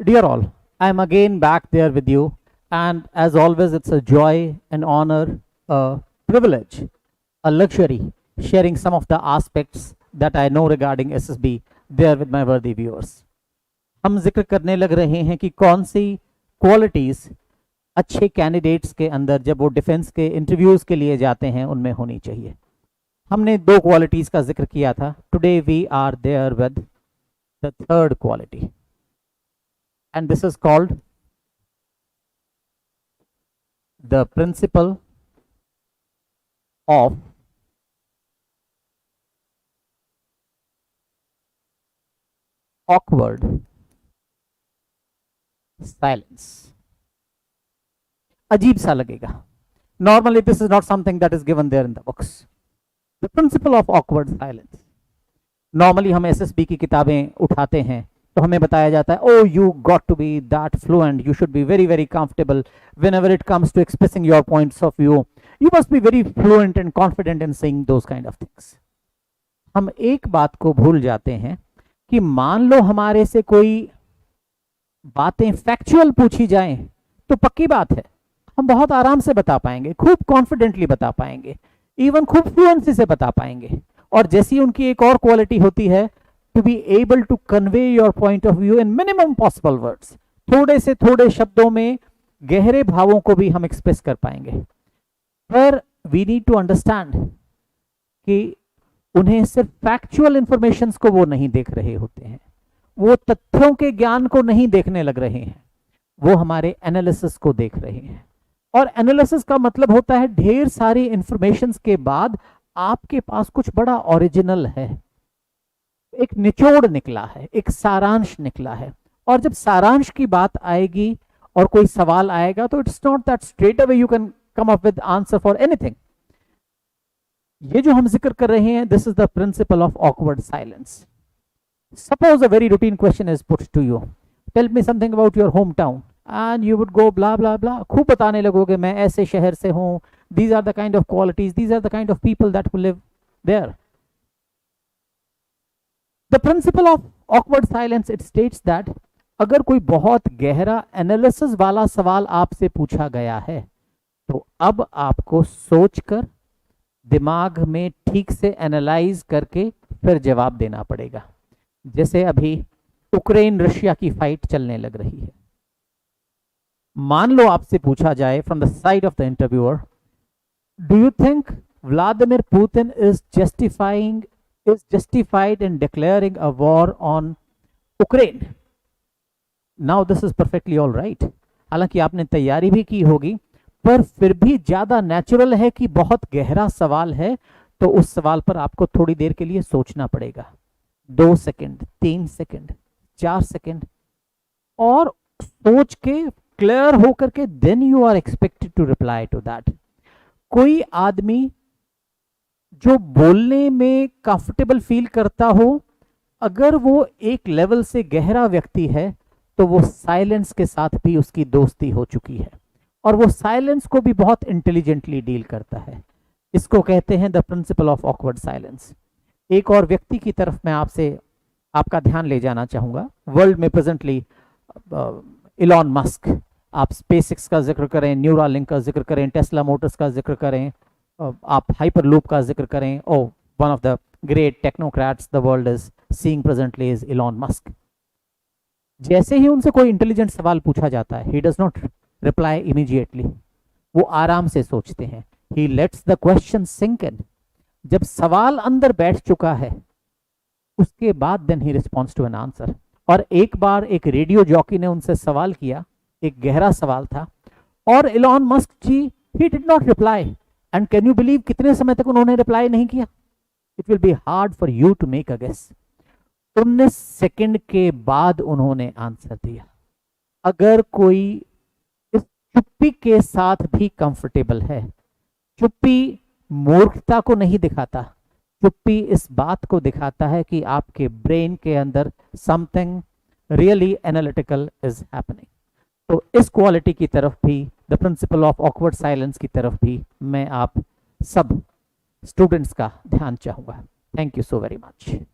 Dear all, I am again back there with you, and as always, it's a joy, an honor, a privilege, a luxury sharing some of the aspects that I know regarding SSB there with my worthy viewers. हम जिक्र करने लग रहे हैं कि कौन सी qualities अच्छे candidates के अंदर जब वो डिफेंस के इंटरव्यूज के लिए जाते हैं उनमें होनी चाहिए. हमने दो क्वालिटीज का जिक्र किया था. Today we are there with the third quality, and this is called the principle of awkward silence. अजीब सा लगेगा. Normally this is not something that is given there in the books. The principle of awkward silence. Normally हम SSB की किताबें उठाते हैं तो हमें बताया जाता है, oh you got to be that fluent, you should be very comfortable whenever it comes to expressing your points of view, you must be very fluent and confident in saying those kind of things. हम एक बात को भूल जाते हैं कि मान लो हमारे से कोई बातें फैक्चुअल पूछी जाएं तो पक्की बात है हम बहुत आराम से बता पाएंगे, खूब कॉन्फिडेंटली बता पाएंगे, इवन खूब फ्लुएंसी से बता पाएंगे. और जैसी उनकी एक और क्वालिटी होती है, to be able to convey your point of view in minimum possible words. थोड़े से थोड़े शब्दों में गहरे भावों को भी हम एक्सप्रेस कर पाएंगे. पर we need to understand कि उन्हें सिर्फ फैक्चुअल इंफॉर्मेशन को वो नहीं देख रहे होते हैं, वो तथ्यों के ज्ञान को नहीं देखने लग रहे हैं, वो हमारे एनालिसिस को देख रहे हैं. और एनालिसिस का मतलब होता है ढेर सारी इंफॉर्मेशन के बाद आपके पास कुछ बड़ा ओरिजिनल है, एक निचोड़ निकला है, एक सारांश निकला है. और जब सारांश की बात आएगी और कोई सवाल आएगा तो it's not that straight away you can come up with answer for anything. ये जो हम जिक्र कर रहे हैं, this is the principle of awkward silence. Suppose a very routine question is put to you, tell me something about your home town, and you would go blah blah blah, खूब बताने लगोगे मैं ऐसे शहर से हूं, these are the kind of qualities, these are the kind of people that will live there. The principle of awkward silence, it states that अगर कोई बहुत गहरा एनालिसिस वाला सवाल आपसे पूछा गया है तो अब आपको सोचकर दिमाग में ठीक से एनालाइज करके फिर जवाब देना पड़ेगा. जैसे अभी यूक्रेन रशिया की फाइट चलने लग रही है. मान लो आपसे पूछा जाए from the side of the interviewer, do you think Vladimir Putin is justified in declaring a war on Ukraine? Now this is perfectly all right. हालांकि आपने तैयारी भी की होगी, पर फिर भी ज्यादा नेचुरल है कि बहुत गहरा सवाल है तो उस सवाल पर आपको थोड़ी देर के लिए सोचना पड़ेगा. 2 सेकंड, 3 सेकंड, 4 सेकंड, और सोच के क्लियर होकर के then you are expected to reply to that. कोई आदमी जो बोलने में कंफर्टेबल फील करता हो, अगर वो एक लेवल से गहरा व्यक्ति है तो वो साइलेंस के साथ भी उसकी दोस्ती हो चुकी है और वो साइलेंस को भी बहुत इंटेलिजेंटली डील करता है. इसको कहते हैं the principle of awkward silence. एक और व्यक्ति की तरफ मैं आपका ध्यान ले जाना चाहूंगा. वर्ल्ड में प्रेजेंटली इलॉन मस्क, आप स्पेसएक्स का जिक्र करें, न्यूरालिंक का जिक्र करें, टेस्ला मोटर्स का जिक्र करें, आप हाइपरलूप का जिक्र करें, one of the great technocrats the world is seeing presently is Elon Musk. जैसे ही उनसे कोई इंटेलिजेंट सवाल पूछा जाता है, he does not reply immediately, वो आराम से सोचते हैं. He lets the question sink in. जब सवाल अंदर बैठ चुका है उसके बाद then he responds to an answer. और एक बार एक रेडियो जॉकी ने उनसे सवाल किया, एक गहरा सवाल था, और Elon Musk ji he did not reply. And can you believe कितने समय तक उन्होंने रिप्लाई नहीं किया? It will be hard for you to make a guess. 19 second के बाद उन्होंने आंसर दिया. अगर कोई इस चुप्पी के साथ भी कंफर्टेबल है, चुप्पी मूर्खता को नहीं दिखाता, चुप्पी इस बात को दिखाता है कि आपके ब्रेन के अंदर something really analytical is happening. तो इस क्वालिटी की तरफ भी, the principle of awkward silence की तरफ भी मैं आप सब स्टूडेंट्स का ध्यान चाहूंगा. Thank you so very much.